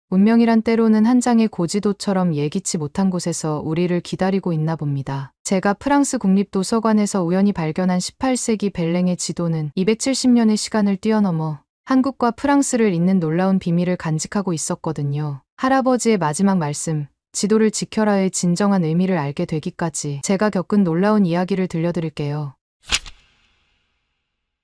운명이란 때로는 한 장의 고지도처럼 예기치 못한 곳에서 우리를 기다리고 있나 봅니다. 제가 프랑스 국립도서관에서 우연히 발견한 18세기 벨랭의 지도는 270년의 시간을 뛰어넘어 한국과 프랑스를 잇는 놀라운 비밀을 간직하고 있었거든요. 할아버지의 마지막 말씀, 지도를 지켜라의 진정한 의미를 알게 되기까지 제가 겪은 놀라운 이야기를 들려드릴게요.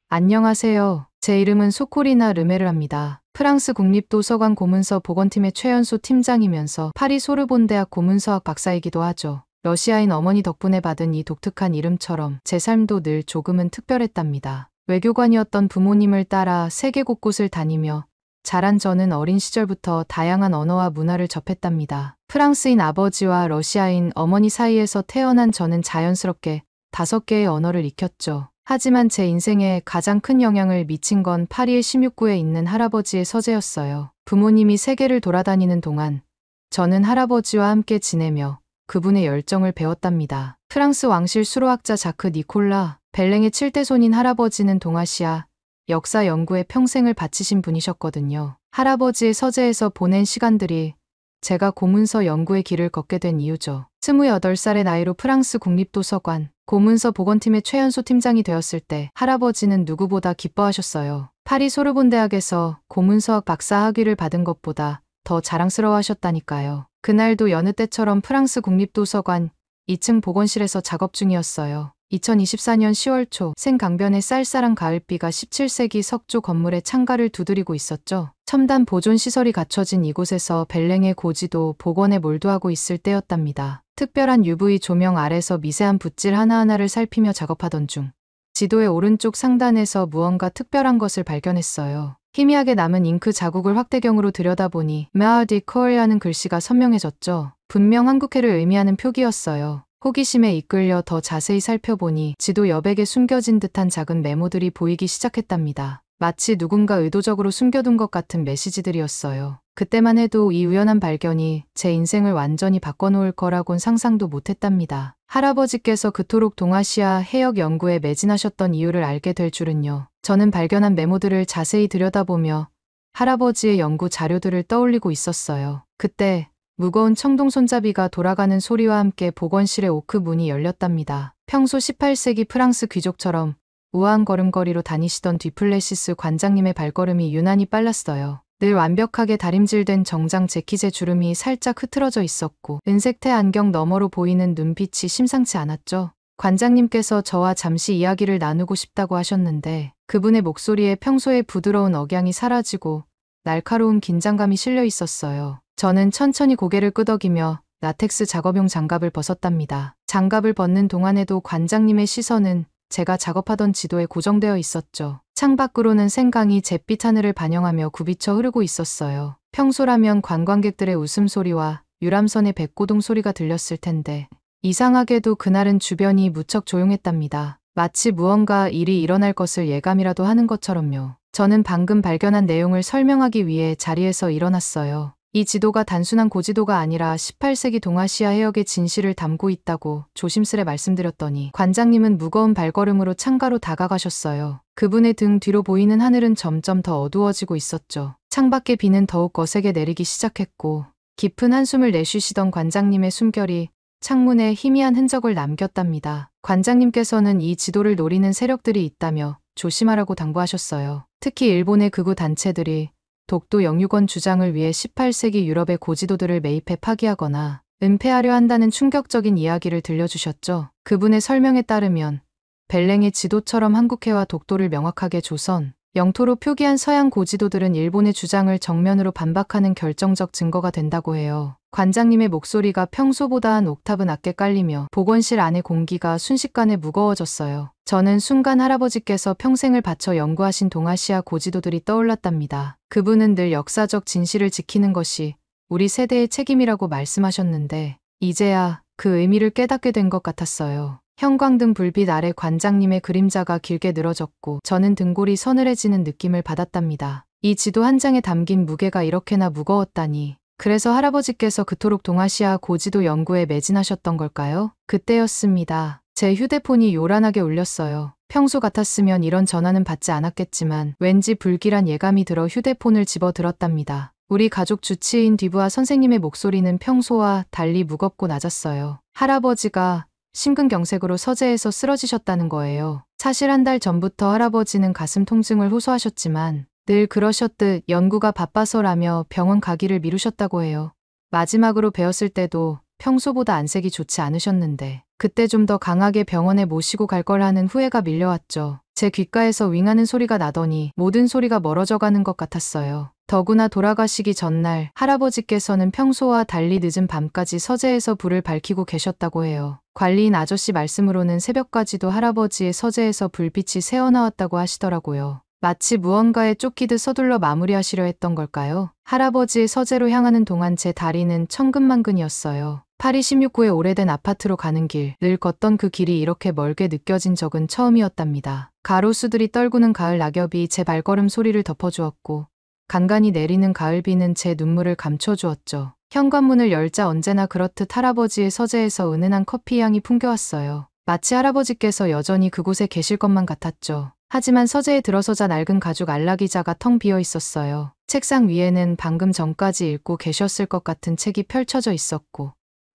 안녕하세요. 제 이름은 소코리나 르메르랍니다. 프랑스 국립도서관 고문서 보건팀의 최연소 팀장이면서 파리 소르본 대학 고문서학 박사이기도 하죠. 러시아인 어머니 덕분에 받은 이 독특한 이름처럼 제 삶도 늘 조금은 특별했답니다. 외교관이었던 부모님을 따라 세계 곳곳을 다니며 자란 저는 어린 시절부터 다양한 언어와 문화를 접했답니다. 프랑스인 아버지와 러시아인 어머니 사이에서 태어난 저는 자연스럽게 5개의 언어를 익혔죠. 하지만 제 인생에 가장 큰 영향을 미친 건 파리의 16구에 있는 할아버지의 서재였어요. 부모님이 세계를 돌아다니는 동안 저는 할아버지와 함께 지내며 그분의 열정을 배웠답니다. 프랑스 왕실 수로학자 자크 니콜라 벨랭의 7대 손인 할아버지는 동아시아 역사 연구에 평생을 바치신 분이셨거든요. 할아버지의 서재에서 보낸 시간들이 제가 고문서 연구의 길을 걷게 된 이유죠. 28살의 나이로 프랑스 국립도서관 고문서 보건팀의 최연소 팀장이 되었을 때 할아버지는 누구보다 기뻐하셨어요. 파리 소르본 대학에서 고문서학 박사 학위를 받은 것보다 더 자랑스러워하셨다니까요. 그날도 여느 때처럼 프랑스 국립도서관 2층 보건실에서 작업 중이었어요. 2024년 10월 초 생강변의 쌀쌀한 가을비가 17세기 석조 건물의 창가를 두드리고 있었죠. 첨단 보존 시설이 갖춰진 이곳에서 벨랭의 고지도 복원에 몰두하고 있을 때였답니다. 특별한 UV 조명 아래서 미세한 붓질 하나하나를 살피며 작업하던 중 지도의 오른쪽 상단에서 무언가 특별한 것을 발견했어요. 희미하게 남은 잉크 자국을 확대경으로 들여다보니 메아디 코리아는 글씨가 선명해졌죠. 분명 한국해를 의미하는 표기였어요. 호기심에 이끌려 더 자세히 살펴보니 지도 여백에 숨겨진 듯한 작은 메모들이 보이기 시작했답니다. 마치 누군가 의도적으로 숨겨둔 것 같은 메시지들이었어요. 그때만 해도 이 우연한 발견이 제 인생을 완전히 바꿔놓을 거라곤 상상도 못했답니다. 할아버지께서 그토록 동아시아 해역 연구에 매진하셨던 이유를 알게 될 줄은요. 저는 발견한 메모들을 자세히 들여다보며 할아버지의 연구 자료들을 떠올리고 있었어요. 그때 무거운 청동 손잡이가 돌아가는 소리와 함께 보건실의 오크 문이 열렸답니다. 평소 18세기 프랑스 귀족처럼 우아한 걸음걸이로 다니시던 뒤플레시스 관장님의 발걸음이 유난히 빨랐어요. 늘 완벽하게 다림질된 정장 재킷의 주름이 살짝 흐트러져 있었고 은색태 안경 너머로 보이는 눈빛이 심상치 않았죠. 관장님께서 저와 잠시 이야기를 나누고 싶다고 하셨는데 그분의 목소리에 평소의 부드러운 억양이 사라지고 날카로운 긴장감이 실려 있었어요. 저는 천천히 고개를 끄덕이며 라텍스 작업용 장갑을 벗었답니다. 장갑을 벗는 동안에도 관장님의 시선은 제가 작업하던 지도에 고정되어 있었죠. 창밖으로는 생강이 잿빛 하늘을 반영하며 굽이쳐 흐르고 있었어요. 평소라면 관광객들의 웃음소리와 유람선의 백고동 소리가 들렸을 텐데 이상하게도 그날은 주변이 무척 조용했답니다. 마치 무언가 일이 일어날 것을 예감이라도 하는 것처럼요. 저는 방금 발견한 내용을 설명하기 위해 자리에서 일어났어요. 이 지도가 단순한 고지도가 아니라 18세기 동아시아 해역의 진실을 담고 있다고 조심스레 말씀드렸더니 관장님은 무거운 발걸음으로 창가로 다가가셨어요. 그분의 등 뒤로 보이는 하늘은 점점 더 어두워지고 있었죠. 창밖의 비는 더욱 거세게 내리기 시작했고 깊은 한숨을 내쉬시던 관장님의 숨결이 창문에 희미한 흔적을 남겼답니다. 관장님께서는 이 지도를 노리는 세력들이 있다며 조심하라고 당부하셨어요. 특히 일본의 극우 단체들이 독도 영유권 주장을 위해 18세기 유럽의 고지도들을 매입해 파기하거나 은폐하려 한다는 충격적인 이야기를 들려주셨죠. 그분의 설명에 따르면 벨랭의 지도처럼 한국해와 독도를 명확하게 조선, 영토로 표기한 서양 고지도들은 일본의 주장을 정면으로 반박하는 결정적 증거가 된다고 해요. 관장님의 목소리가 평소보다 한 옥타브 낮게 깔리며 보건실 안의 공기가 순식간에 무거워졌어요. 저는 순간 할아버지께서 평생을 바쳐 연구하신 동아시아 고지도들이 떠올랐답니다. 그분은 늘 역사적 진실을 지키는 것이 우리 세대의 책임이라고 말씀하셨는데 이제야 그 의미를 깨닫게 된 것 같았어요. 형광등 불빛 아래 관장님의 그림자가 길게 늘어졌고 저는 등골이 서늘해지는 느낌을 받았답니다. 이 지도 한 장에 담긴 무게가 이렇게나 무거웠다니. 그래서 할아버지께서 그토록 동아시아 고지도 연구에 매진하셨던 걸까요? 그때였습니다. 제 휴대폰이 요란하게 울렸어요. 평소 같았으면 이런 전화는 받지 않았겠지만 왠지 불길한 예감이 들어 휴대폰을 집어들었답니다. 우리 가족 주치의인 뒤부하 선생님의 목소리는 평소와 달리 무겁고 낮았어요. 할아버지가 심근경색으로 서재에서 쓰러지셨다는 거예요. 사실 한 달 전부터 할아버지는 가슴 통증을 호소하셨지만 늘 그러셨듯 연구가 바빠서라며 병원 가기를 미루셨다고 해요. 마지막으로 뵈었을 때도 평소보다 안색이 좋지 않으셨는데 그때 좀 더 강하게 병원에 모시고 갈 걸 하는 후회가 밀려왔죠. 제 귓가에서 윙하는 소리가 나더니 모든 소리가 멀어져 가는 것 같았어요. 더구나 돌아가시기 전날 할아버지께서는 평소와 달리 늦은 밤까지 서재에서 불을 밝히고 계셨다고 해요. 관리인 아저씨 말씀으로는 새벽까지도 할아버지의 서재에서 불빛이 새어나왔다고 하시더라고요. 마치 무언가에 쫓기듯 서둘러 마무리하시려 했던 걸까요? 할아버지의 서재로 향하는 동안 제 다리는 천근만근이었어요. 파리 16구의 오래된 아파트로 가는 길, 늘 걷던 그 길이 이렇게 멀게 느껴진 적은 처음이었답니다. 가로수들이 떨구는 가을 낙엽이 제 발걸음 소리를 덮어주었고 간간히 내리는 가을비는 제 눈물을 감춰주었죠. 현관문을 열자 언제나 그렇듯 할아버지의 서재에서 은은한 커피 향이 풍겨왔어요. 마치 할아버지께서 여전히 그곳에 계실 것만 같았죠. 하지만 서재에 들어서자 낡은 가죽 안락의자가 텅 비어 있었어요. 책상 위에는 방금 전까지 읽고 계셨을 것 같은 책이 펼쳐져 있었고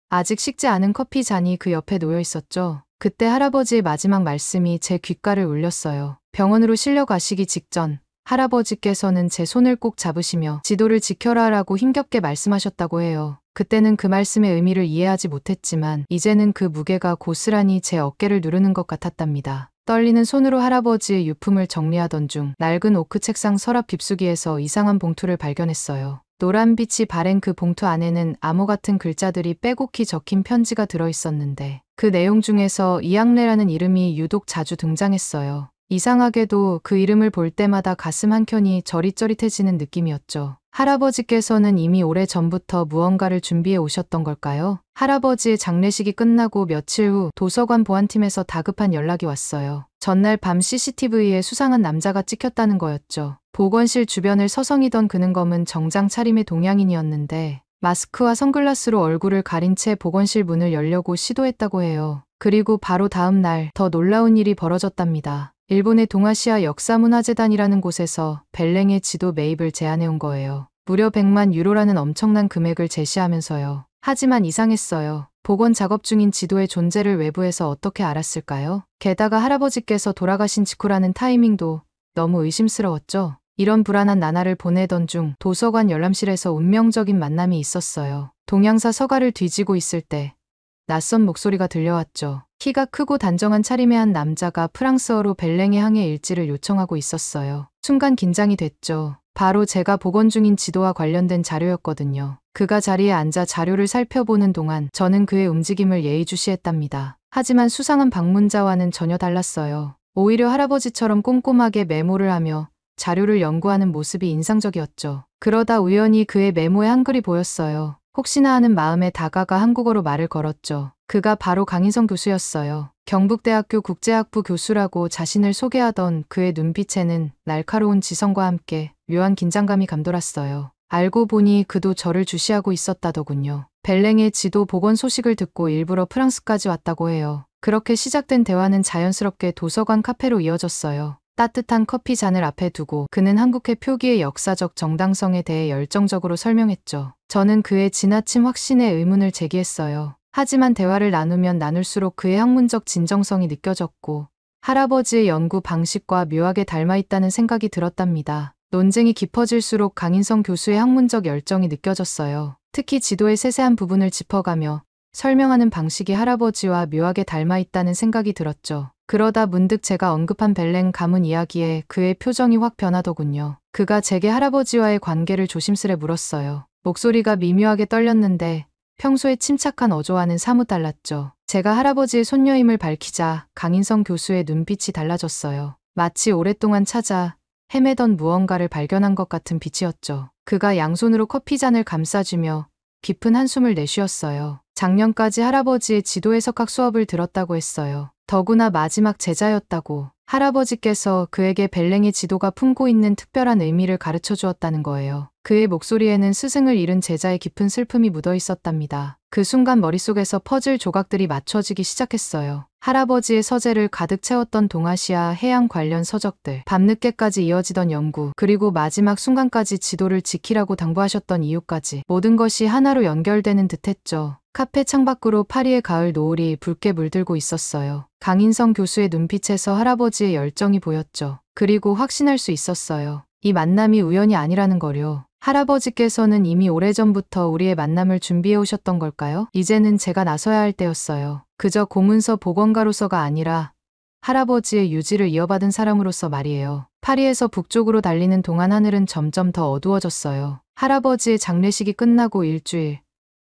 아직 식지 않은 커피 잔이 그 옆에 놓여 있었죠. 그때 할아버지의 마지막 말씀이 제 귓가를 울렸어요. 병원으로 실려 가시기 직전 할아버지께서는 제 손을 꼭 잡으시며 지도를 지켜라라고 힘겹게 말씀하셨다고 해요. 그때는 그 말씀의 의미를 이해하지 못했지만 이제는 그 무게가 고스란히 제 어깨를 누르는 것 같았답니다. 떨리는 손으로 할아버지의 유품을 정리하던 중 낡은 오크 책상 서랍 깊숙이에서 이상한 봉투를 발견했어요. 노란빛이 바랜 그 봉투 안에는 암호 같은 글자들이 빼곡히 적힌 편지가 들어있었는데 그 내용 중에서 이앙레라는 이름이 유독 자주 등장했어요. 이상하게도 그 이름을 볼 때마다 가슴 한켠이 저릿저릿해지는 느낌이었죠. 할아버지께서는 이미 오래전부터 무언가를 준비해 오셨던 걸까요? 할아버지의 장례식이 끝나고 며칠 후 도서관 보안팀에서 다급한 연락이 왔어요. 전날 밤 CCTV에 수상한 남자가 찍혔다는 거였죠. 보건실 주변을 서성이던 그는 검은 정장 차림의 동양인이었는데 마스크와 선글라스로 얼굴을 가린 채 보건실 문을 열려고 시도했다고 해요. 그리고 바로 다음 날 더 놀라운 일이 벌어졌답니다. 일본의 동아시아 역사문화재단이라는 곳에서 벨랭의 지도 매입을 제안해온 거예요. 무려 100만 유로라는 엄청난 금액을 제시하면서요. 하지만 이상했어요. 복원 작업 중인 지도의 존재를 외부에서 어떻게 알았을까요? 게다가 할아버지께서 돌아가신 직후라는 타이밍도 너무 의심스러웠죠. 이런 불안한 나날을 보내던 중 도서관 열람실에서 운명적인 만남이 있었어요. 동양사 서가를 뒤지고 있을 때 낯선 목소리가 들려왔죠. 키가 크고 단정한 차림의 한 남자가 프랑스어로 벨랭의 항해 일지를 요청하고 있었어요. 순간 긴장이 됐죠. 바로 제가 복원 중인 지도와 관련된 자료였거든요. 그가 자리에 앉아 자료를 살펴보는 동안 저는 그의 움직임을 예의주시했답니다. 하지만 수상한 방문자와는 전혀 달랐어요. 오히려 할아버지처럼 꼼꼼하게 메모를 하며 자료를 연구하는 모습이 인상적이었죠. 그러다 우연히 그의 메모에 한글이 보였어요. 혹시나 하는 마음에 다가가 한국어로 말을 걸었죠. 그가 바로 강인성 교수였어요. 경북대학교 국제학부 교수라고 자신을 소개하던 그의 눈빛에는 날카로운 지성과 함께 묘한 긴장감이 감돌았어요. 알고 보니 그도 저를 주시하고 있었다더군요. 벨랭의 지도 복원 소식을 듣고 일부러 프랑스까지 왔다고 해요. 그렇게 시작된 대화는 자연스럽게 도서관 카페로 이어졌어요. 따뜻한 커피 잔을 앞에 두고 그는 한국해 표기의 역사적 정당성에 대해 열정적으로 설명했죠. 저는 그의 지나친 확신에 의문을 제기했어요. 하지만 대화를 나누면 나눌수록 그의 학문적 진정성이 느껴졌고 할아버지의 연구 방식과 묘하게 닮아있다는 생각이 들었답니다. 논쟁이 깊어질수록 강인성 교수의 학문적 열정이 느껴졌어요. 특히 지도의 세세한 부분을 짚어가며 설명하는 방식이 할아버지와 묘하게 닮아있다는 생각이 들었죠. 그러다 문득 제가 언급한 벨랭 가문 이야기에 그의 표정이 확 변하더군요. 그가 제게 할아버지와의 관계를 조심스레 물었어요. 목소리가 미묘하게 떨렸는데 평소에 침착한 어조와는 사뭇 달랐죠. 제가 할아버지의 손녀임을 밝히자 강인성 교수의 눈빛이 달라졌어요. 마치 오랫동안 찾아 헤매던 무언가를 발견한 것 같은 빛이었죠. 그가 양손으로 커피잔을 감싸주며 깊은 한숨을 내쉬었어요. 작년까지 할아버지의 지도 해석학 수업을 들었다고 했어요. 더구나 마지막 제자였다고. 할아버지께서 그에게 벨랭의 지도가 품고 있는 특별한 의미를 가르쳐 주었다는 거예요. 그의 목소리에는 스승을 잃은 제자의 깊은 슬픔이 묻어 있었답니다. 그 순간 머릿속에서 퍼즐 조각들이 맞춰지기 시작했어요. 할아버지의 서재를 가득 채웠던 동아시아 해양 관련 서적들, 밤늦게까지 이어지던 연구, 그리고 마지막 순간까지 지도를 지키라고 당부하셨던 이유까지 모든 것이 하나로 연결되는 듯했죠. 카페 창밖으로 파리의 가을 노을이 붉게 물들고 있었어요. 강인성 교수의 눈빛에서 할아버지의 열정이 보였죠. 그리고 확신할 수 있었어요. 이 만남이 우연이 아니라는 거요. 할아버지께서는 이미 오래전부터 우리의 만남을 준비해 오셨던 걸까요? 이제는 제가 나서야 할 때였어요. 그저 고문서 보건가로서가 아니라 할아버지의 유지를 이어받은 사람으로서 말이에요. 파리에서 북쪽으로 달리는 동안 하늘은 점점 더 어두워졌어요. 할아버지의 장례식이 끝나고 일주일,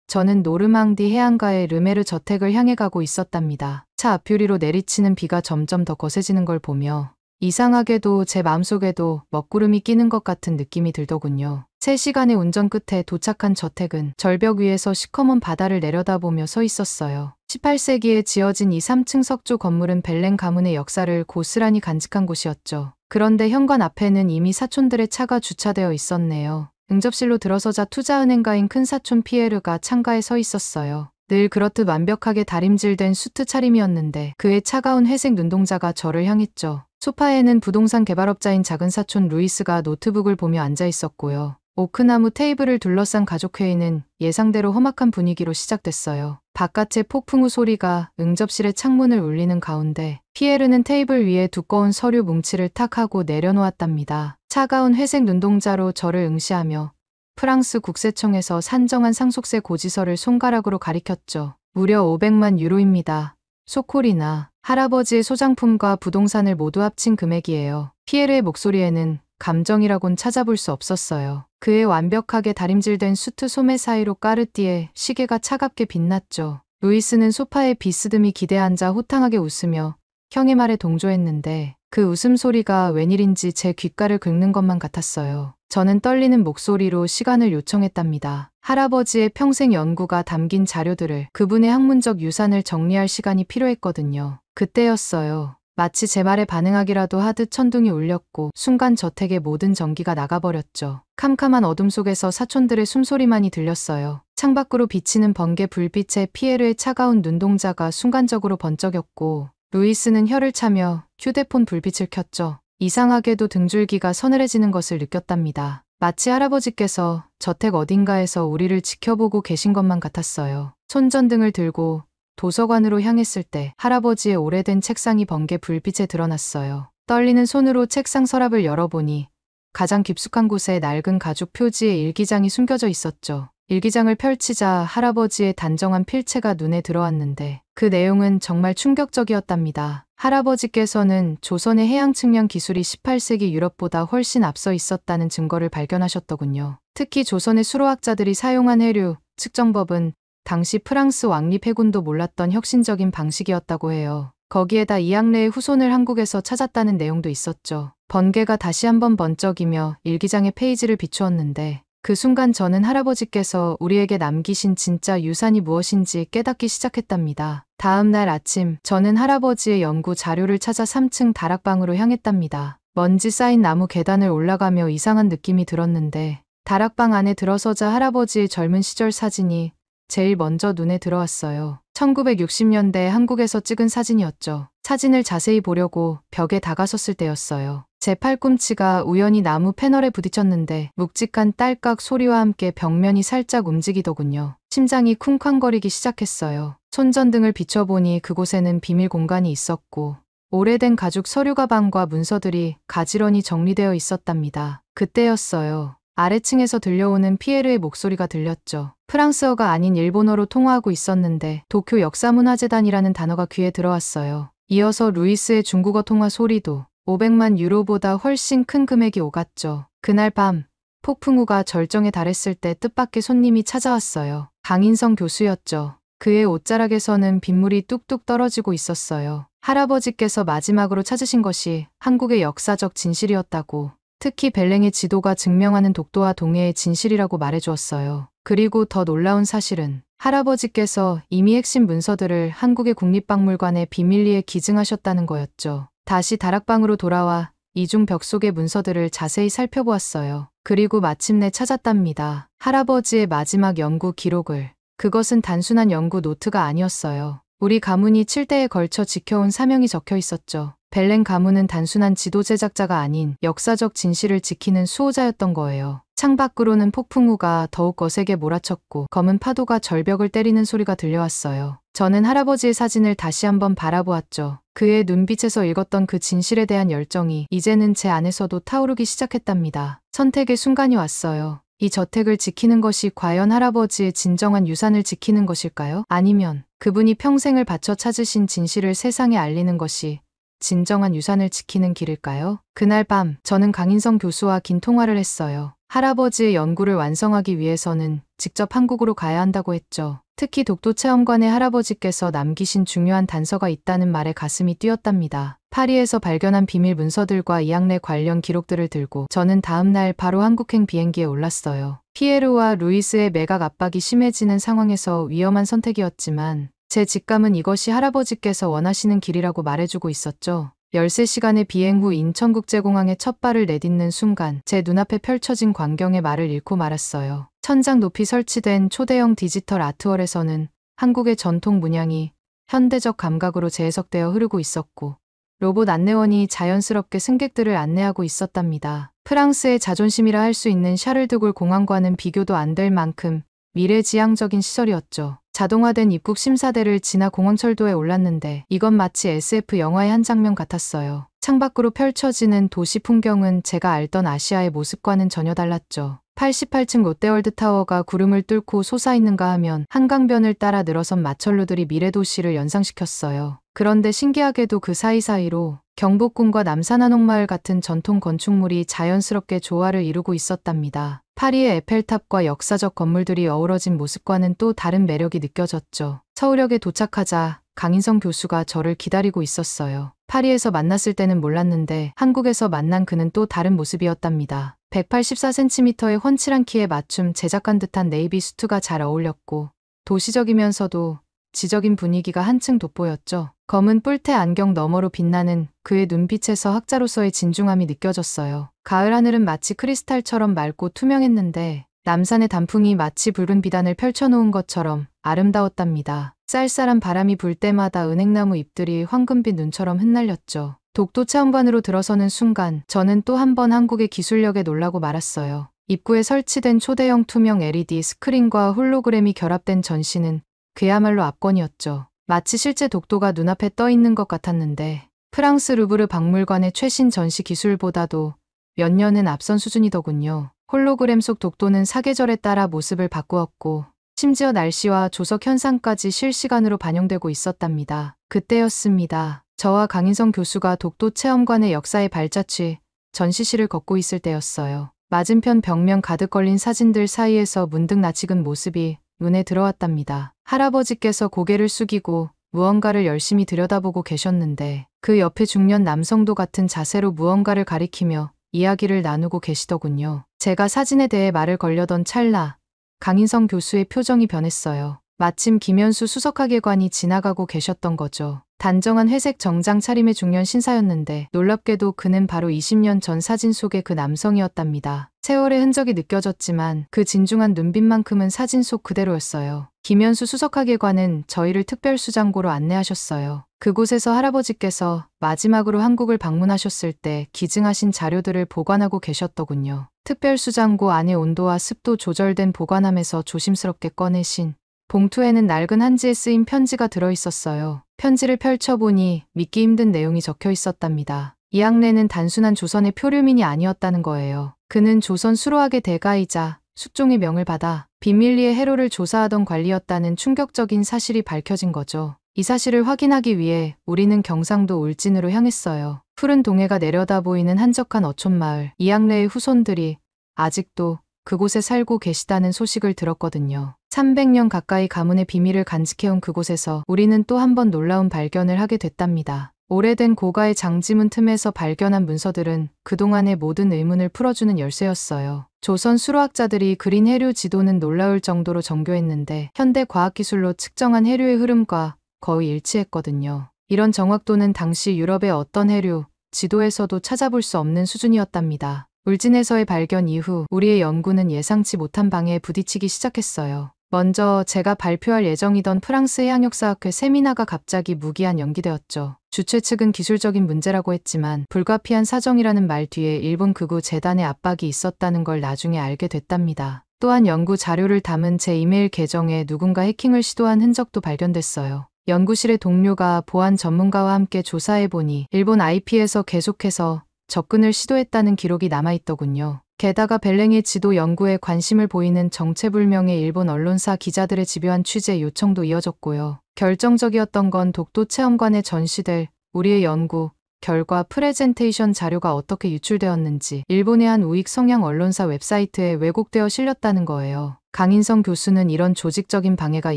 저는 노르망디 해안가의 르메르 저택을 향해 가고 있었답니다. 차 앞유리로 내리치는 비가 점점 더 거세지는 걸 보며 이상하게도 제 마음속에도 먹구름이 끼는 것 같은 느낌이 들더군요. 3시간의 운전 끝에 도착한 저택은 절벽 위에서 시커먼 바다를 내려다보며 서 있었어요. 18세기에 지어진 이 3층 석조 건물은 벨랭 가문의 역사를 고스란히 간직한 곳이었죠. 그런데 현관 앞에는 이미 사촌들의 차가 주차되어 있었네요. 응접실로 들어서자 투자은행가인 큰사촌 피에르가 창가에 서 있었어요. 늘 그렇듯 완벽하게 다림질된 수트 차림이었는데 그의 차가운 회색 눈동자가 저를 향했죠. 소파에는 부동산 개발업자인 작은 사촌 루이스가 노트북을 보며 앉아 있었고요. 오크나무 테이블을 둘러싼 가족회의는 예상대로 험악한 분위기로 시작됐어요. 바깥의 폭풍우 소리가 응접실의 창문을 울리는 가운데 피에르는 테이블 위에 두꺼운 서류 뭉치를 탁 하고 내려놓았답니다. 차가운 회색 눈동자로 저를 응시하며 프랑스 국세청에서 산정한 상속세 고지서를 손가락으로 가리켰죠. 무려 500만 유로입니다. 소콜이나 할아버지의 소장품과 부동산을 모두 합친 금액이에요. 피에르의 목소리에는 감정이라곤 찾아볼 수 없었어요. 그의 완벽하게 다림질된 수트 소매 사이로 까르띠에 시계가 차갑게 빛났죠. 루이스는 소파에 비스듬히 기대 앉아 호탕하게 웃으며 형의 말에 동조했는데 그 웃음소리가 웬일인지 제 귓가를 긁는 것만 같았어요. 저는 떨리는 목소리로 시간을 요청했답니다. 할아버지의 평생 연구가 담긴 자료들을, 그분의 학문적 유산을 정리할 시간이 필요했거든요. 그때였어요. 마치 제 말에 반응하기라도 하듯 천둥이 울렸고 순간 저택의 모든 전기가 나가버렸죠. 캄캄한 어둠 속에서 사촌들의 숨소리만이 들렸어요. 창밖으로 비치는 번개 불빛에 피에르의 차가운 눈동자가 순간적으로 번쩍였고 루이스는 혀를 차며 휴대폰 불빛을 켰죠. 이상하게도 등줄기가 서늘해지는 것을 느꼈답니다. 마치 할아버지께서 저택 어딘가에서 우리를 지켜보고 계신 것만 같았어요. 손전등을 들고 도서관으로 향했을 때 할아버지의 오래된 책상이 번개 불빛에 드러났어요. 떨리는 손으로 책상 서랍을 열어보니 가장 깊숙한 곳에 낡은 가죽 표지의 일기장이 숨겨져 있었죠. 일기장을 펼치자 할아버지의 단정한 필체가 눈에 들어왔는데 그 내용은 정말 충격적이었답니다. 할아버지께서는 조선의 해양 측량 기술이 18세기 유럽보다 훨씬 앞서 있었다는 증거를 발견하셨더군요. 특히 조선의 수로학자들이 사용한 해류 측정법은 당시 프랑스 왕립 해군도 몰랐던 혁신적인 방식이었다고 해요. 거기에다 이항래의 후손을 한국에서 찾았다는 내용도 있었죠. 번개가 다시 한번 번쩍이며 일기장의 페이지를 비추었는데 그 순간 저는 할아버지께서 우리에게 남기신 진짜 유산이 무엇인지 깨닫기 시작했답니다. 다음 날 아침 저는 할아버지의 연구 자료를 찾아 3층 다락방으로 향했답니다. 먼지 쌓인 나무 계단을 올라가며 이상한 느낌이 들었는데 다락방 안에 들어서자 할아버지의 젊은 시절 사진이 제일 먼저 눈에 들어왔어요. 1960년대 한국에서 찍은 사진이었죠. 사진을 자세히 보려고 벽에 다가섰을 때였어요. 제 팔꿈치가 우연히 나무 패널에 부딪혔는데 묵직한 딸깍 소리와 함께 벽면이 살짝 움직이더군요. 심장이 쿵쾅거리기 시작했어요. 손전등을 비춰보니 그곳에는 비밀 공간이 있었고 오래된 가죽 서류 가방과 문서들이 가지런히 정리되어 있었답니다. 그때였어요. 아래층에서 들려오는 피에르의 목소리가 들렸죠. 프랑스어가 아닌 일본어로 통화하고 있었는데 도쿄 역사문화재단이라는 단어가 귀에 들어왔어요. 이어서 루이스의 중국어 통화 소리도 500만 유로보다 훨씬 큰 금액이 오갔죠. 그날 밤 폭풍우가 절정에 달했을 때 뜻밖의 손님이 찾아왔어요. 강인성 교수였죠. 그의 옷자락에서는 빗물이 뚝뚝 떨어지고 있었어요. 할아버지께서 마지막으로 찾으신 것이 한국의 역사적 진실이었다고, 특히 벨랭의 지도가 증명하는 독도와 동해의 진실이라고 말해주었어요. 그리고 더 놀라운 사실은 할아버지께서 이미 핵심 문서들을 한국의 국립박물관에 비밀리에 기증하셨다는 거였죠. 다시 다락방으로 돌아와 이중 벽 속의 문서들을 자세히 살펴보았어요. 그리고 마침내 찾았답니다. 할아버지의 마지막 연구 기록을. 그것은 단순한 연구 노트가 아니었어요. 우리 가문이 7대에 걸쳐 지켜온 사명이 적혀 있었죠. 벨렌 가문은 단순한 지도 제작자가 아닌 역사적 진실을 지키는 수호자였던 거예요. 창밖으로는 폭풍우가 더욱 거세게 몰아쳤고 검은 파도가 절벽을 때리는 소리가 들려왔어요. 저는 할아버지의 사진을 다시 한번 바라보았죠. 그의 눈빛에서 읽었던 그 진실에 대한 열정이 이제는 제 안에서도 타오르기 시작했답니다. 선택의 순간이 왔어요. 이 저택을 지키는 것이 과연 할아버지의 진정한 유산을 지키는 것일까요? 아니면 그분이 평생을 바쳐 찾으신 진실을 세상에 알리는 것이 진정한 유산을 지키는 길일까요? 그날 밤 저는 강인성 교수와 긴 통화를 했어요. 할아버지의 연구를 완성하기 위해서는 직접 한국으로 가야 한다고 했죠. 특히 독도체험관에 할아버지께서 남기신 중요한 단서가 있다는 말에 가슴이 뛰었답니다. 파리에서 발견한 비밀 문서들과 이앙레 관련 기록들을 들고 저는 다음 날 바로 한국행 비행기에 올랐어요. 피에르와 루이스의 매각 압박이 심해지는 상황에서 위험한 선택이었지만 제 직감은 이것이 할아버지께서 원하시는 길이라고 말해주고 있었죠. 13시간의 비행 후 인천국제공항에 첫 발을 내딛는 순간 제 눈앞에 펼쳐진 광경의 말을 잃고 말았어요. 천장 높이 설치된 초대형 디지털 아트월에서는 한국의 전통 문양이 현대적 감각으로 재해석되어 흐르고 있었고 로봇 안내원이 자연스럽게 승객들을 안내하고 있었답니다. 프랑스의 자존심이라 할 수 있는 샤를드골 공항과는 비교도 안 될 만큼 미래지향적인 시설이었죠. 자동화된 입국 심사대를 지나 공항철도에 올랐는데 이건 마치 SF 영화의 한 장면 같았어요. 창밖으로 펼쳐지는 도시 풍경은 제가 알던 아시아의 모습과는 전혀 달랐죠. 88층 롯데월드타워가 구름을 뚫고 솟아있는가 하면 한강변을 따라 늘어선 마철루들이 미래도시를 연상시켰어요. 그런데 신기하게도 그 사이사이로 경복궁과 남산한옥마을 같은 전통 건축물이 자연스럽게 조화를 이루고 있었답니다. 파리의 에펠탑과 역사적 건물들이 어우러진 모습과는 또 다른 매력이 느껴졌죠. 서울역에 도착하자 강인성 교수가 저를 기다리고 있었어요. 파리에서 만났을 때는 몰랐는데 한국에서 만난 그는 또 다른 모습이었답니다. 184cm의 훤칠한 키에 맞춤 제작한 듯한 네이비 수트가 잘 어울렸고 도시적이면서도 지적인 분위기가 한층 돋보였죠. 검은 뿔테 안경 너머로 빛나는 그의 눈빛에서 학자로서의 진중함이 느껴졌어요. 가을 하늘은 마치 크리스탈처럼 맑고 투명했는데 남산의 단풍이 마치 붉은 비단을 펼쳐놓은 것처럼 아름다웠답니다. 쌀쌀한 바람이 불 때마다 은행나무 잎들이 황금빛 눈처럼 흩날렸죠. 독도 체험관으로 들어서는 순간 저는 또 한 번 한국의 기술력에 놀라고 말았어요. 입구에 설치된 초대형 투명 LED 스크린과 홀로그램이 결합된 전시는 그야말로 압권이었죠. 마치 실제 독도가 눈앞에 떠 있는 것 같았는데 프랑스 루브르 박물관의 최신 전시 기술보다도 몇 년은 앞선 수준이더군요. 홀로그램 속 독도는 사계절에 따라 모습을 바꾸었고 심지어 날씨와 조석 현상까지 실시간으로 반영되고 있었답니다. 그때였습니다. 저와 강인성 교수가 독도 체험관의 역사에 발자취 전시실을 걷고 있을 때였어요. 맞은편 벽면 가득 걸린 사진들 사이에서 문득 낯익은 모습이 눈에 들어왔답니다. 할아버지께서 고개를 숙이고 무언가를 열심히 들여다보고 계셨는데 그 옆에 중년 남성도 같은 자세로 무언가를 가리키며 이야기를 나누고 계시더군요. 제가 사진에 대해 말을 걸려던 찰나 강인성 교수의 표정이 변했어요. 마침 김현수 수석학예관이 지나가고 계셨던 거죠. 단정한 회색 정장 차림의 중년 신사였는데 놀랍게도 그는 바로 20년 전 사진 속의 그 남성이었답니다. 세월의 흔적이 느껴졌지만 그 진중한 눈빛만큼은 사진 속 그대로였어요. 김현수 수석학예관은 저희를 특별수장고로 안내하셨어요. 그곳에서 할아버지께서 마지막으로 한국을 방문하셨을 때 기증하신 자료들을 보관하고 계셨더군요. 특별수장고 안의 온도와 습도 조절된 보관함에서 조심스럽게 꺼내신 봉투에는 낡은 한지에 쓰인 편지가 들어있었어요. 편지를 펼쳐보니 믿기 힘든 내용이 적혀 있었답니다. 이앙래는 단순한 조선의 표류민이 아니었다는 거예요. 그는 조선 수로학의 대가이자 숙종의 명을 받아 비밀리에 해로를 조사하던 관리였다는 충격적인 사실이 밝혀진 거죠. 이 사실을 확인하기 위해 우리는 경상도 울진으로 향했어요. 푸른 동해가 내려다 보이는 한적한 어촌마을, 이앙래의 후손들이 아직도 그곳에 살고 계시다는 소식을 들었거든요. 300년 가까이 가문의 비밀을 간직해온 그곳에서 우리는 또 한 번 놀라운 발견을 하게 됐답니다. 오래된 고가의 장지문 틈에서 발견한 문서들은 그동안의 모든 의문을 풀어주는 열쇠였어요. 조선 수로학자들이 그린 해류 지도는 놀라울 정도로 정교했는데 현대 과학기술로 측정한 해류의 흐름과 거의 일치했거든요. 이런 정확도는 당시 유럽의 어떤 해류 지도에서도 찾아볼 수 없는 수준이었답니다. 울진에서의 발견 이후 우리의 연구는 예상치 못한 방해에 부딪히기 시작했어요. 먼저 제가 발표할 예정이던 프랑스 해양역사학회 세미나가 갑자기 무기한 연기되었죠. 주최 측은 기술적인 문제라고 했지만 불가피한 사정이라는 말 뒤에 일본 극우 재단의 압박이 있었다는 걸 나중에 알게 됐답니다. 또한 연구 자료를 담은 제 이메일 계정에 누군가 해킹을 시도한 흔적도 발견됐어요. 연구실의 동료가 보안 전문가와 함께 조사해보니 일본 IP에서 계속해서 접근을 시도했다는 기록이 남아있더군요. 게다가 벨랭의 지도 연구에 관심을 보이는 정체불명의 일본 언론사 기자들의 집요한 취재 요청도 이어졌고요. 결정적이었던 건 독도 체험관에 전시될 우리의 연구 결과 프레젠테이션 자료가 어떻게 유출되었는지 일본의 한 우익 성향 언론사 웹사이트에 왜곡되어 실렸다는 거예요. 강인성 교수는 이런 조직적인 방해가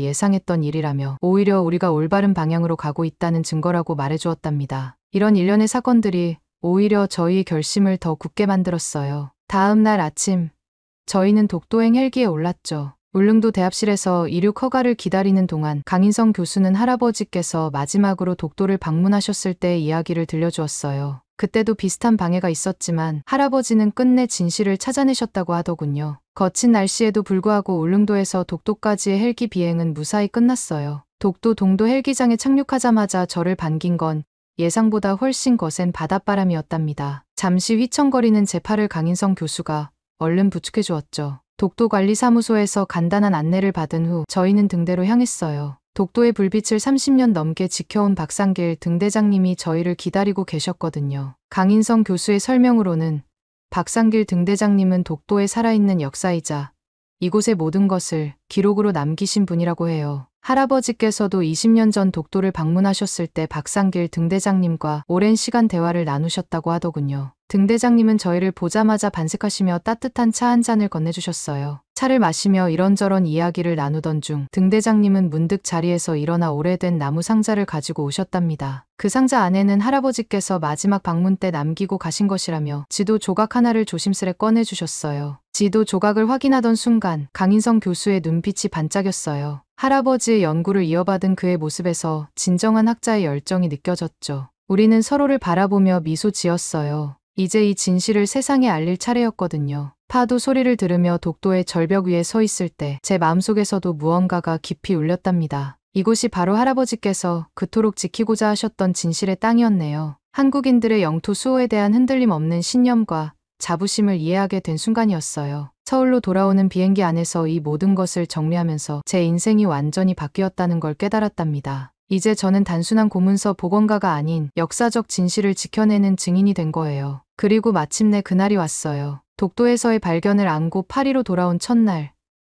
예상했던 일이라며 오히려 우리가 올바른 방향으로 가고 있다는 증거라고 말해주었답니다. 이런 일련의 사건들이 오히려 저희의 결심을 더 굳게 만들었어요. 다음 날 아침, 저희는 독도행 헬기에 올랐죠. 울릉도 대합실에서 이륙 허가를 기다리는 동안 강인성 교수는 할아버지께서 마지막으로 독도를 방문하셨을 때의 이야기를 들려주었어요. 그때도 비슷한 방해가 있었지만 할아버지는 끝내 진실을 찾아내셨다고 하더군요. 거친 날씨에도 불구하고 울릉도에서 독도까지의 헬기 비행은 무사히 끝났어요. 독도 동도 헬기장에 착륙하자마자 저를 반긴 건 예상보다 훨씬 거센 바닷바람이었답니다. 잠시 휘청거리는 제 팔을 강인성 교수가 얼른 부축해 주었죠. 독도관리사무소에서 간단한 안내를 받은 후 저희는 등대로 향했어요. 독도의 불빛을 30년 넘게 지켜온 박상길 등대장님이 저희를 기다리고 계셨거든요. 강인성 교수의 설명으로는 박상길 등대장님은 독도에 살아있는 역사이자 이곳의 모든 것을 기록으로 남기신 분이라고 해요. 할아버지께서도 20년 전 독도를 방문하셨을 때 박상길 등대장님과 오랜 시간 대화를 나누셨다고 하더군요. 등대장님은 저희를 보자마자 반색하시며 따뜻한 차 한 잔을 건네주셨어요. 차를 마시며 이런저런 이야기를 나누던 중 등대장님은 문득 자리에서 일어나 오래된 나무 상자를 가지고 오셨답니다. 그 상자 안에는 할아버지께서 마지막 방문 때 남기고 가신 것이라며 지도 조각 하나를 조심스레 꺼내주셨어요. 지도 조각을 확인하던 순간 강인성 교수의 눈빛이 반짝였어요. 할아버지의 연구를 이어받은 그의 모습에서 진정한 학자의 열정이 느껴졌죠. 우리는 서로를 바라보며 미소 지었어요. 이제 이 진실을 세상에 알릴 차례였거든요. 파도 소리를 들으며 독도의 절벽 위에 서 있을 때 제 마음속에서도 무언가가 깊이 울렸답니다. 이곳이 바로 할아버지께서 그토록 지키고자 하셨던 진실의 땅이었네요. 한국인들의 영토 수호에 대한 흔들림 없는 신념과 자부심을 이해하게 된 순간이었어요. 서울로 돌아오는 비행기 안에서 이 모든 것을 정리하면서 제 인생이 완전히 바뀌었다는 걸 깨달았답니다. 이제 저는 단순한 고문서 복원가가 아닌 역사적 진실을 지켜내는 증인이 된 거예요. 그리고 마침내 그날이 왔어요. 독도에서의 발견을 안고 파리로 돌아온 첫날,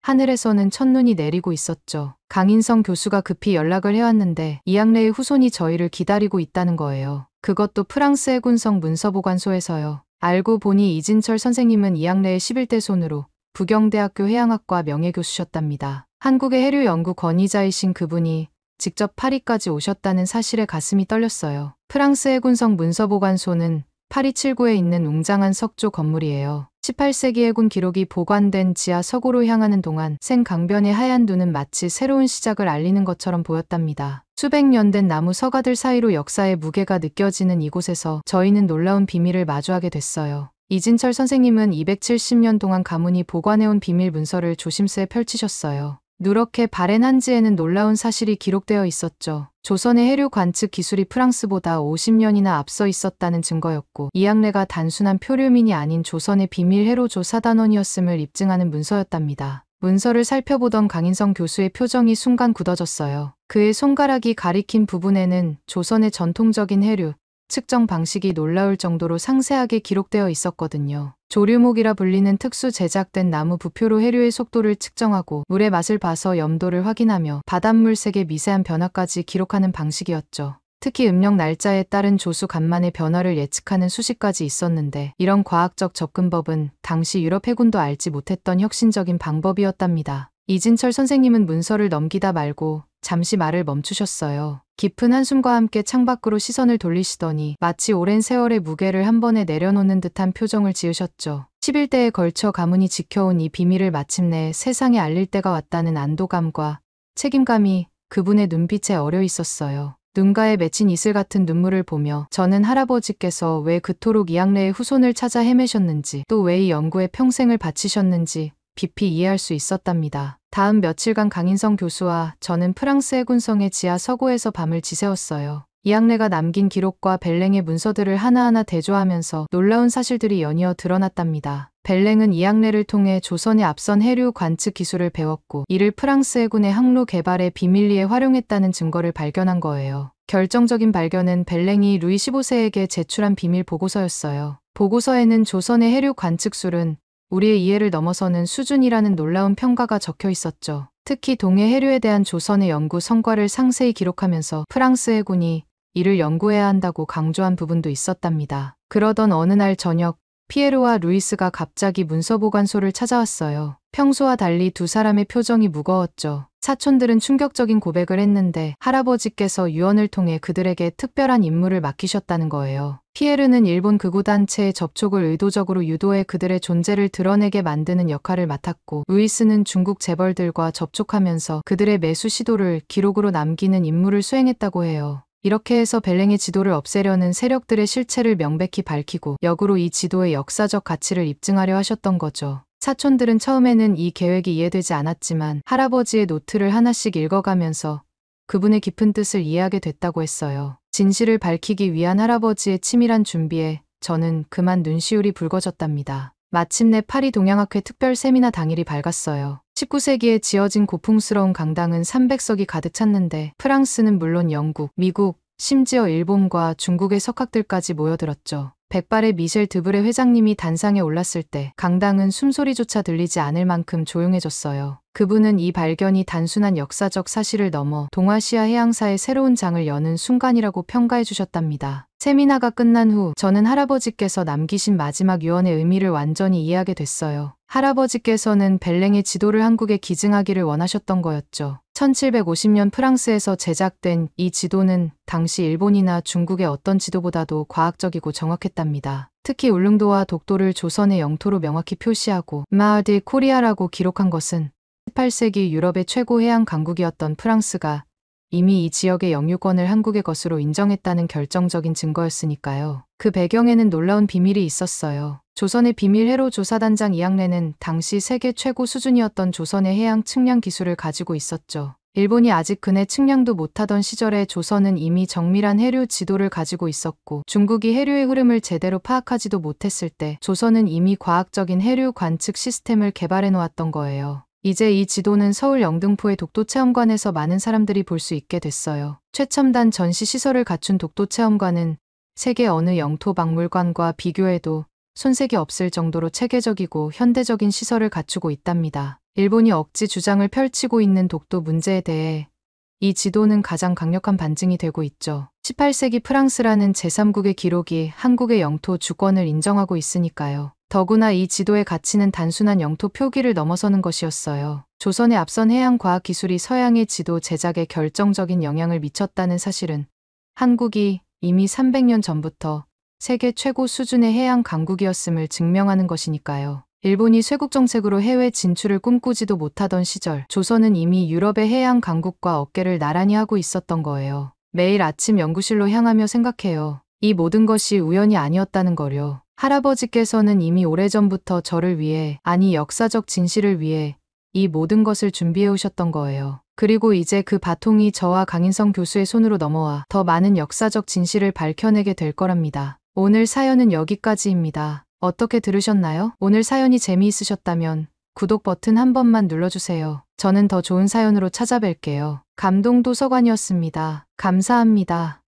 하늘에서는 첫눈이 내리고 있었죠. 강인성 교수가 급히 연락을 해왔는데 이양래의 후손이 저희를 기다리고 있다는 거예요. 그것도 프랑스 해군성 문서보관소에서요. 알고 보니 이진철 선생님은 이양래의 11대 손으로 부경대학교 해양학과 명예교수셨답니다. 한국의 해류 연구 권위자이신 그분이 직접 파리까지 오셨다는 사실에 가슴이 떨렸어요. 프랑스 해군성 문서보관소는 파리 7구에 있는 웅장한 석조 건물이에요. 18세기 해군 기록이 보관된 지하 서고로 향하는 동안 생강변의 하얀 눈은 마치 새로운 시작을 알리는 것처럼 보였답니다. 수백 년 된 나무 서가들 사이로 역사의 무게가 느껴지는 이곳에서 저희는 놀라운 비밀을 마주하게 됐어요. 이진철 선생님은 270년 동안 가문이 보관해온 비밀 문서를 조심스레 펼치셨어요. 누렇게 바랜 한지에는 놀라운 사실이 기록되어 있었죠. 조선의 해류 관측 기술이 프랑스보다 50년이나 앞서 있었다는 증거였고 이양래가 단순한 표류민이 아닌 조선의 비밀 해로조 사단원이었음을 입증하는 문서였답니다. 문서를 살펴보던 강인성 교수의 표정이 순간 굳어졌어요. 그의 손가락이 가리킨 부분에는 조선의 전통적인 해류 측정 방식이 놀라울 정도로 상세하게 기록되어 있었거든요. 조류목이라 불리는 특수 제작된 나무 부표로 해류의 속도를 측정하고 물의 맛을 봐서 염도를 확인하며 바닷물 색의 미세한 변화까지 기록하는 방식이었죠. 특히 음력 날짜에 따른 조수 간만의 변화를 예측하는 수식까지 있었는데 이런 과학적 접근법은 당시 유럽 해군도 알지 못했던 혁신적인 방법이었답니다. 이진철 선생님은 문서를 넘기다 말고 잠시 말을 멈추셨어요. 깊은 한숨과 함께 창밖으로 시선을 돌리시더니 마치 오랜 세월의 무게를 한 번에 내려놓는 듯한 표정을 지으셨죠. 11대에 걸쳐 가문이 지켜온 이 비밀을 마침내 세상에 알릴 때가 왔다는 안도감과 책임감이 그분의 눈빛에 어려 있었어요. 눈가에 맺힌 이슬 같은 눈물을 보며 저는 할아버지께서 왜 그토록 이양래의 후손을 찾아 헤매셨는지 또 왜 이 연구에 평생을 바치셨는지 깊이 이해할 수 있었답니다. 다음 며칠간 강인성 교수와 저는 프랑스 해군성의 지하 서고에서 밤을 지새웠어요. 이앙레가 남긴 기록과 벨랭의 문서들을 하나하나 대조하면서 놀라운 사실들이 연이어 드러났답니다. 벨랭은 이앙레를 통해 조선의 앞선 해류 관측 기술을 배웠고 이를 프랑스 해군의 항로 개발에 비밀리에 활용했다는 증거를 발견한 거예요. 결정적인 발견은 벨랭이 루이 15세에게 제출한 비밀 보고서였어요. 보고서에는 조선의 해류 관측술은 우리의 이해를 넘어서는 수준이라는 놀라운 평가가 적혀 있었죠. 특히 동해 해류에 대한 조선의 연구 성과를 상세히 기록하면서 프랑스 해군이 이를 연구해야 한다고 강조한 부분도 있었답니다. 그러던 어느 날 저녁, 피에르와 루이스가 갑자기 문서보관소를 찾아왔어요. 평소와 달리 두 사람의 표정이 무거웠죠. 사촌들은 충격적인 고백을 했는데 할아버지께서 유언을 통해 그들에게 특별한 임무를 맡기셨다는 거예요. 피에르는 일본 극우단체의 접촉을 의도적으로 유도해 그들의 존재를 드러내게 만드는 역할을 맡았고, 루이스는 중국 재벌들과 접촉하면서 그들의 매수 시도를 기록으로 남기는 임무를 수행했다고 해요. 이렇게 해서 벨랭의 지도를 없애려는 세력들의 실체를 명백히 밝히고 역으로 이 지도의 역사적 가치를 입증하려 하셨던 거죠. 사촌들은 처음에는 이 계획이 이해되지 않았지만 할아버지의 노트를 하나씩 읽어가면서 그분의 깊은 뜻을 이해하게 됐다고 했어요. 진실을 밝히기 위한 할아버지의 치밀한 준비에 저는 그만 눈시울이 붉어졌답니다. 마침내 파리 동양학회 특별 세미나 당일이 밝았어요. 19세기에 지어진 고풍스러운 강당은 300석이 가득 찼는데 프랑스는 물론 영국, 미국, 심지어 일본과 중국의 석학들까지 모여들었죠. 백발의 미셸 드브레 회장님이 단상에 올랐을 때 강당은 숨소리조차 들리지 않을 만큼 조용해졌어요. 그분은 이 발견이 단순한 역사적 사실을 넘어 동아시아 해양사의 새로운 장을 여는 순간이라고 평가해 주셨답니다. 세미나가 끝난 후 저는 할아버지께서 남기신 마지막 유언의 의미를 완전히 이해하게 됐어요. 할아버지께서는 벨랭의 지도를 한국에 기증하기를 원하셨던 거였죠. 1750년 프랑스에서 제작된 이 지도는 당시 일본이나 중국의 어떤 지도보다도 과학적이고 정확했답니다. 특히 울릉도와 독도를 조선의 영토로 명확히 표시하고 마을드 코리아라고 기록한 것은 18세기 유럽의 최고 해양 강국이었던 프랑스가 이미 이 지역의 영유권을 한국의 것으로 인정했다는 결정적인 증거였으니까요. 그 배경에는 놀라운 비밀이 있었어요. 조선의 비밀 해로 조사단장 이앙레는 당시 세계 최고 수준이었던 조선의 해양 측량 기술을 가지고 있었죠. 일본이 아직 그네 측량도 못하던 시절에 조선은 이미 정밀한 해류 지도를 가지고 있었고, 중국이 해류의 흐름을 제대로 파악하지도 못했을 때 조선은 이미 과학적인 해류 관측 시스템을 개발해 놓았던 거예요. 이제 이 지도는 서울 영등포의 독도체험관에서 많은 사람들이 볼 수 있게 됐어요. 최첨단 전시 시설을 갖춘 독도체험관은 세계 어느 영토 박물관과 비교해도 손색이 없을 정도로 체계적이고 현대적인 시설을 갖추고 있답니다. 일본이 억지 주장을 펼치고 있는 독도 문제에 대해 이 지도는 가장 강력한 반증이 되고 있죠. 18세기 프랑스라는 제3국의 기록이 한국의 영토 주권을 인정하고 있으니까요. 더구나 이 지도의 가치는 단순한 영토 표기를 넘어서는 것이었어요. 조선의 앞선 해양 과학 기술이 서양의 지도 제작에 결정적인 영향을 미쳤다는 사실은 한국이 이미 300년 전부터 세계 최고 수준의 해양 강국이었음을 증명하는 것이니까요. 일본이 쇄국 정책으로 해외 진출을 꿈꾸지도 못하던 시절, 조선은 이미 유럽의 해양 강국과 어깨를 나란히 하고 있었던 거예요. 매일 아침 연구실로 향하며 생각해요. 이 모든 것이 우연이 아니었다는 거요. 할아버지께서는 이미 오래전부터 저를 위해, 아니 역사적 진실을 위해 이 모든 것을 준비해 오셨던 거예요. 그리고 이제 그 바통이 저와 강인성 교수의 손으로 넘어와 더 많은 역사적 진실을 밝혀내게 될 거랍니다. 오늘 사연은 여기까지입니다. 어떻게 들으셨나요? 오늘 사연이 재미있으셨다면 구독 버튼 한 번만 눌러주세요. 저는 더 좋은 사연으로 찾아뵐게요. 감동도서관이었습니다. 감사합니다.